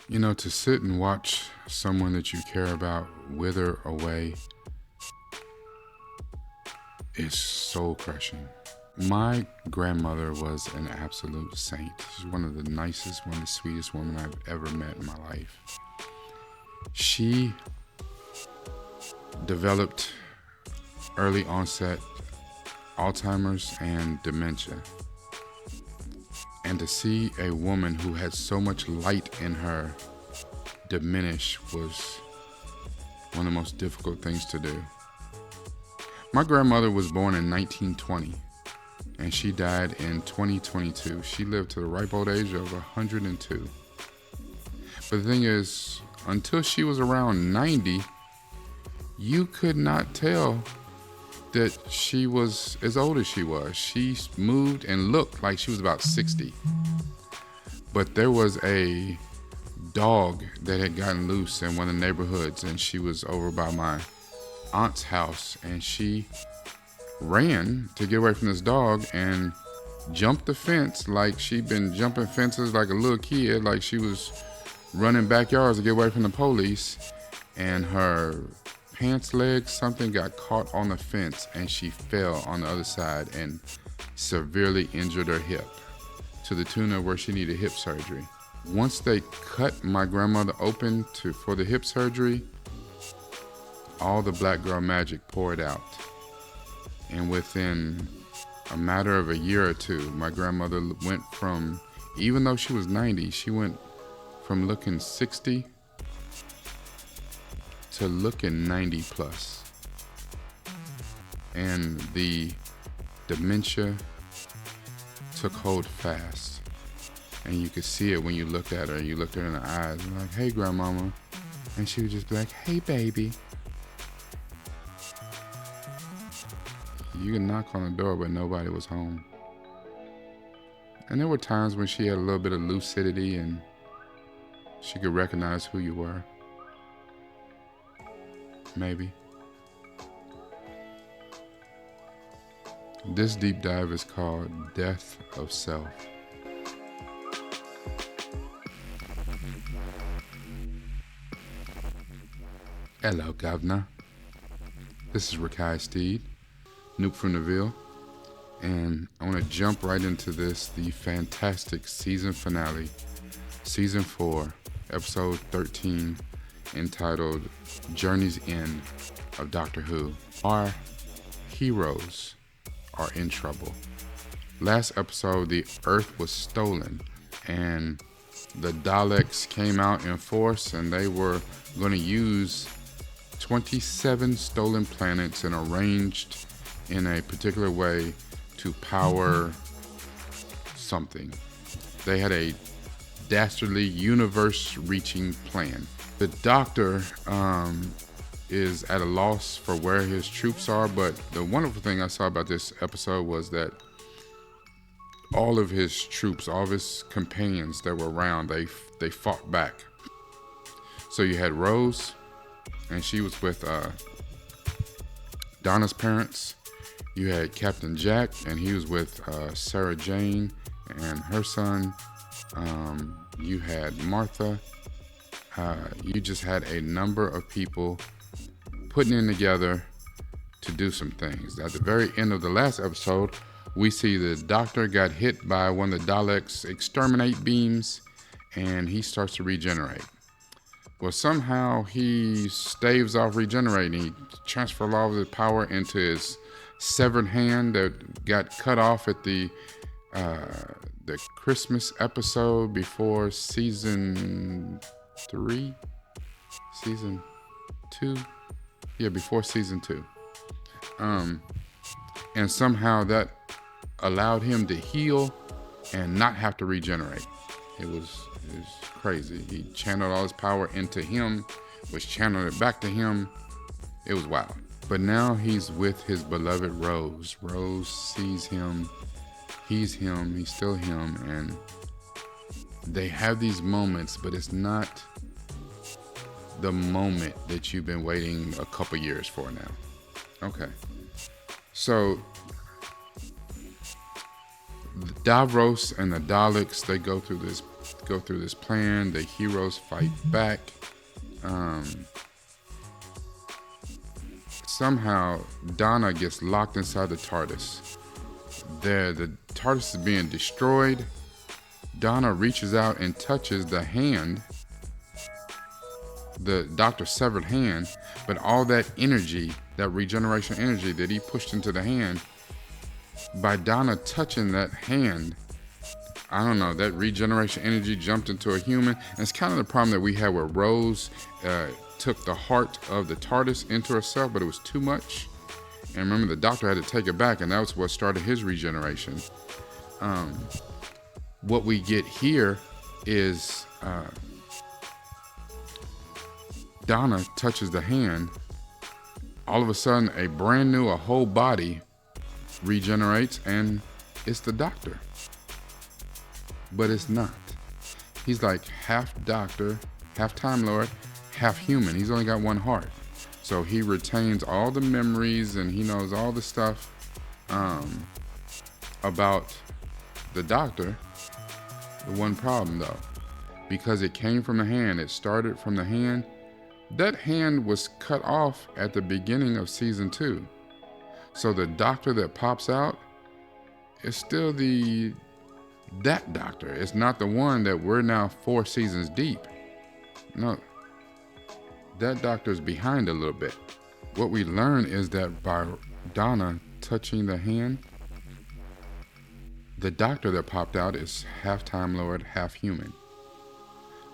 You know, to sit and watch someone that you care about wither away is soul crushing. My grandmother was an absolute saint. She's one of the nicest, one of the sweetest women I've ever met in my life. She developed early onset Alzheimer's and dementia. And to see a woman who had so much light in her diminish was one of the most difficult things to do. My grandmother was born in 1920 and she died in 2022. She lived to the ripe old age of 102. But the thing is, until she was around 90, you could not tell that she was as old as she was. She moved and looked like she was about 60. But there was a dog that had gotten loose in one of the neighborhoods, and she was over by my aunt's house, and she ran to get away from this dog and jumped the fence like she'd been jumping fences like a little kid, like she was running backyards to get away from the police, and her pants leg, something got caught on the fence and she fell on the other side and severely injured her hip to the tune of where she needed hip surgery. Once they cut my grandmother open for the hip surgery, all the black girl magic poured out. And within a matter of a year or two, my grandmother went from, even though she was 90, she went from looking 60 to looking 90 plus. And the dementia took hold fast. And you could see it when you looked at her. You looked her in the eyes and like, hey, grandmama. And she would just be like, hey, baby. You could knock on the door, but nobody was home. And there were times when she had a little bit of lucidity and she could recognize who you were. Maybe. This deep dive is called Death of Self. Hello, Governor. This is Rakai Steed, nupefromdaville, and I want to jump right into this, the fantastic season finale, season 4, episode 13, entitled Journey's End of Doctor Who. Our heroes are in trouble. Last episode, the Earth was stolen and the Daleks came out in force, and they were going to use 27 stolen planets and arranged in a particular way to power something. They had a dastardly universe-reaching plan. The Doctor is at a loss for where his troops are, but the wonderful thing I saw about this episode was that all of his troops, all of his companions that were around, they fought back. So you had Rose, and she was with Donna's parents. You had Captain Jack, and he was with Sarah Jane and her son. You had Martha. You just had a number of people putting in together to do some things. At the very end of the last episode, we see the Doctor got hit by one of the Daleks' exterminate beams, and he starts to regenerate. Well, somehow he staves off regenerating. He transfers all of his power into his severed hand that got cut off at the Christmas episode before season 3, season 2. Yeah, before season 2. And somehow that allowed him to heal and not have to regenerate. It was crazy. He channeled all his power into him, which channeled it back to him. It was wild. But now he's with his beloved Rose. Rose sees him. He's still him. And they have these moments, but it's not the moment that you've been waiting a couple years for now. Okay. So Davros and the Daleks, they go through this go through this plan. The heroes fight back. Somehow Donna gets locked inside the TARDIS. The TARDIS is being destroyed. Donna reaches out and touches the hand, the doctor's severed hand, but all that energy, that regeneration energy that he pushed into the hand, by Donna touching that hand, I don't know, that regeneration energy jumped into a human. And it's kind of the problem that we had where Rose took the heart of the TARDIS into herself, but it was too much. And remember, the doctor had to take it back, and that was what started his regeneration. What we get here is Donna touches the hand. All of a sudden, a whole body regenerates, and it's the doctor. But it's not. He's like half doctor, half Time Lord, half human. He's only got one heart. So he retains all the memories and he knows all the stuff about the doctor. The one problem though, because it came from the hand, it started from the hand, that hand was cut off at the beginning of season 2. So the doctor that pops out is still that doctor. It's not the one that we're now 4 seasons deep. No, that doctor's behind a little bit. What we learn is that by Donna touching the hand, the doctor that popped out is half Time Lord, half human.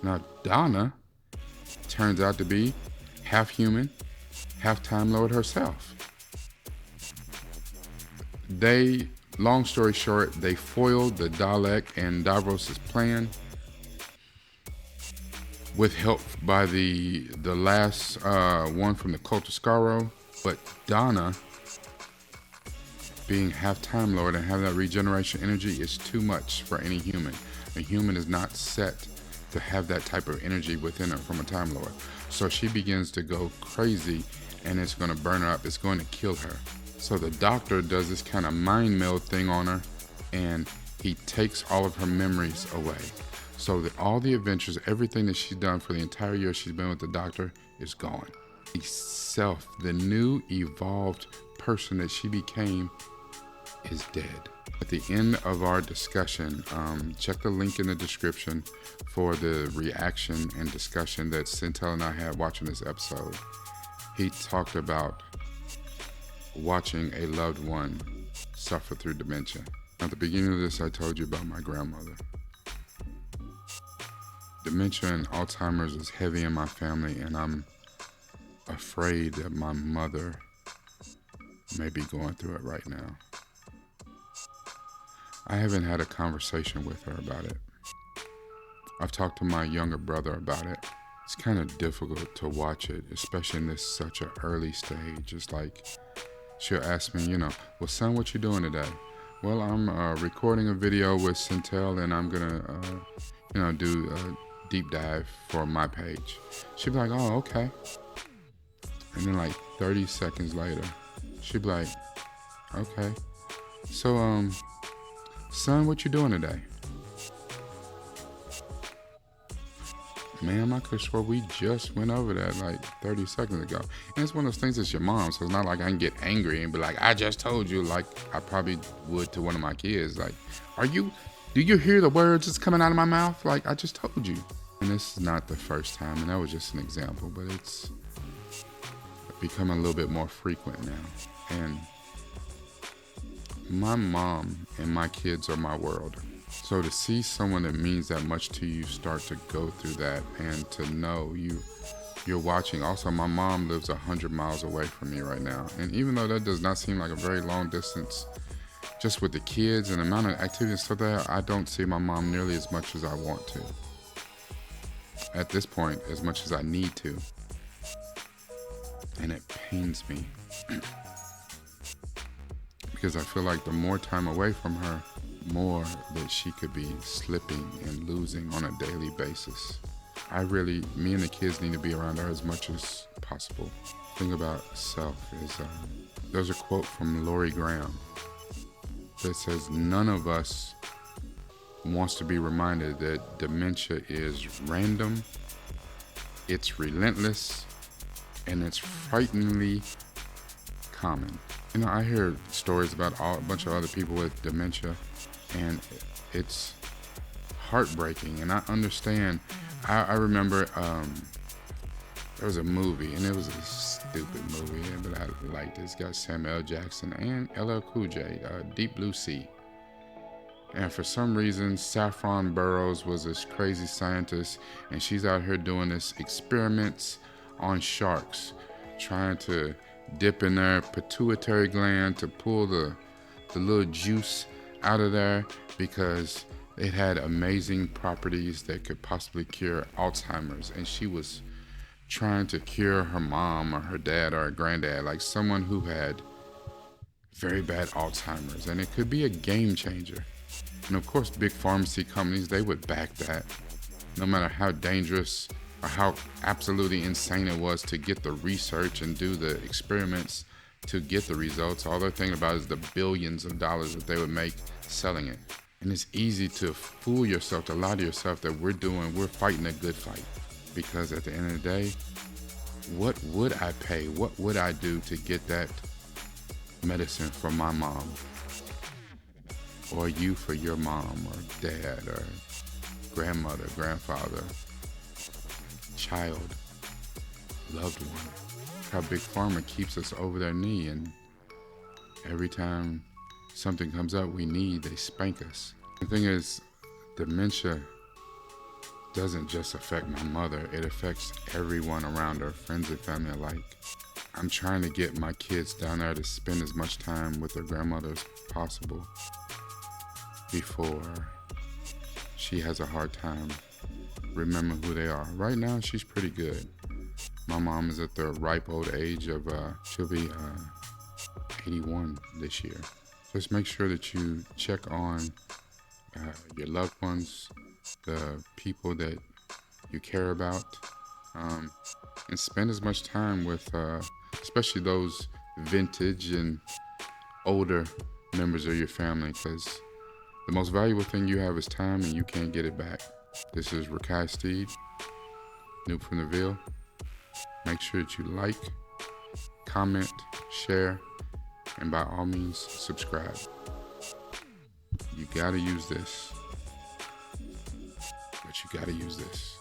Now Donna turns out to be half human, half Time Lord herself. Long story short, they foiled the Dalek and Davros' plan with help by the last one from the Cult of Skaro. But Donna, being half Time Lord and having that regeneration energy, is too much for any human. A human is not set to have that type of energy within her from a Time Lord. So she begins to go crazy, and it's going to burn her up. It's going to kill her. So the doctor does this kind of mind meld thing on her, and he takes all of her memories away. So that all the adventures, everything that she's done for the entire year she's been with the doctor is gone. The new evolved person that she became is dead. At the end of our discussion, check the link in the description for the reaction and discussion that Centel and I had watching this episode. He talked about watching a loved one suffer through dementia. At the beginning of this, I told you about my grandmother. Dementia and Alzheimer's is heavy in my family, and I'm afraid that my mother may be going through it right now. I haven't had a conversation with her about it. I've talked to my younger brother about it. It's kind of difficult to watch it, especially in this such an early stage. It's like she'll ask me, well, son, what you doing today? Well, I'm recording a video with Centel, and I'm gonna, do a deep dive for my page. She'd be like, oh, okay. And then like 30 seconds later, she'd be like, okay. So, son, what you doing today? Ma'am, I could have swore we just went over that like 30 seconds ago. And it's one of those things that's your mom, so it's not like I can get angry and be like, I just told you, like I probably would to one of my kids. Like, do you hear the words that's coming out of my mouth? Like, I just told you. And this is not the first time, and that was just an example, but it's becoming a little bit more frequent now. And my mom and my kids are my world. So to see someone that means that much to you start to go through that, and to know you're watching. Also, my mom lives 100 miles away from me right now. And even though that does not seem like a very long distance, just with the kids and the amount of activity and stuff there, I don't see my mom nearly as much as I want to. At this point, as much as I need to. And it pains me. Because I feel like the more time away from her, more that she could be slipping and losing on a daily basis. Me and the kids need to be around her as much as possible. The thing about self is, there's a quote from Lori Graham that says, none of us wants to be reminded that dementia is random, it's relentless, and it's frighteningly common. You know, I hear stories about a bunch of other people with dementia, and it's heartbreaking. And I understand. I remember there was a movie, and it was a stupid movie, but I liked it. It's got Samuel L. Jackson and LL Cool J, Deep Blue Sea. And for some reason, Saffron Burrows was this crazy scientist, and she's out here doing this experiments on sharks, trying to dip in their pituitary gland to pull the little juice out of there because it had amazing properties that could possibly cure Alzheimer's. And she was trying to cure her mom or her dad or her granddad, like someone who had very bad Alzheimer's, and it could be a game changer. And of course, big pharmacy companies, they would back that, no matter how dangerous or how absolutely insane it was to get the research and do the experiments to get the results. All they're thinking about is the billions of dollars that they would make selling it. And it's easy to fool yourself, to lie to yourself that we're fighting a good fight. Because at the end of the day, what would I pay? What would I do to get that medicine for my mom? Or you for your mom or dad or grandmother, grandfather, child, loved one. How Big Pharma keeps us over their knee, and every time something comes up we need, they spank us. The thing is, dementia doesn't just affect my mother, it affects everyone around her, friends and family alike. I'm trying to get my kids down there to spend as much time with their grandmother as possible before she has a hard time remembering who they are. Right now, she's pretty good. My mom is at the ripe old age of, she'll be 81 this year. Just make sure that you check on your loved ones, the people that you care about, and spend as much time with, especially those vintage and older members of your family, because the most valuable thing you have is time, and you can't get it back. This is Rakai Steed, nupefromdaville. Make sure that you like, comment, share, and by all means, subscribe. You gotta use this. But you gotta use this.